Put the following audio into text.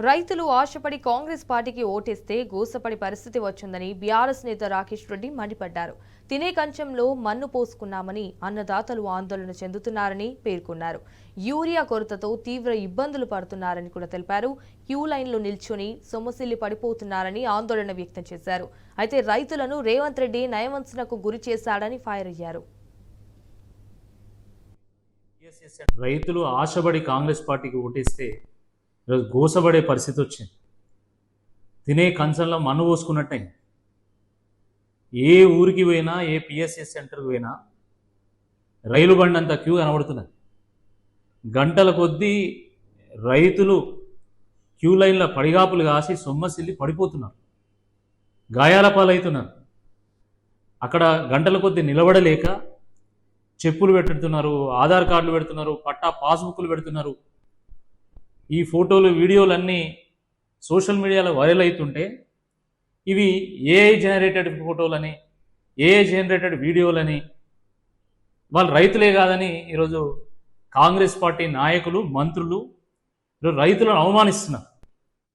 రైతులు ఆశపడి కాంగ్రెస్ పార్టీకి ఓటేస్తే గోసపడి పరిస్థితి వచ్చిందని బీఆర్ఎస్ నేత రాకేష్ రెడ్డి మండిపడ్డారు. తినే కంచంలో మన్ను పోసుకున్నామని అన్నదాతలు ఆందోళన చెందుతున్నారని పేర్కొన్నారు. యూరియా కొరతతో తీవ్ర ఇబ్బందులు పడుతున్నారని కూడా తెలిపారు. క్యూ లైన్లో నిల్చొని సొమ్మసిల్లి పడిపోతున్నారని ఆందోళన వ్యక్తం చేశారు. అయితే రైతులను రేవంత్ రెడ్డి నయవంచనకు గురి చేశాడని ఫైర్ అయ్యారు. రైతులు ఆశపడి కాంగ్రెస్ పార్టీకి ఓటేస్తే ఈరోజు గోసపడే పరిస్థితి వచ్చింది. తినే కంచంలో మన్ను పోసుకున్నట్టే. ఏ ఊరికి పోయినా, ఏ పిఎస్ఎస్ సెంటర్కి పోయినా రైలు బండి అంత క్యూ కనబడుతున్నది. గంటల కొద్దీ రైతులు క్యూ లైన్లో పడిగాపులు కాసి సొమ్మసిల్లి పడిపోతున్నారు, గాయాల పాలవుతున్నారు. అక్కడ గంటల కొద్దీ నిలబడలేక చెప్పులు పెడుతున్నారు, ఆధార్ కార్డులు పెడుతున్నారు, పట్టా పాస్బుక్లు పెడుతున్నారు. ఈ ఫోటోలు వీడియోలన్నీ సోషల్ మీడియాలో వైరల్ అవుతుంటే ఇవి ఏఐ జనరేటెడ్ ఫోటోలని, ఏఐ జనరేటెడ్ వీడియోలని, వాళ్ళు రైతులే కాదని ఈరోజు కాంగ్రెస్ పార్టీ నాయకులు, మంత్రులు ఈరోజు రైతులను అవమానిస్తున్నారు.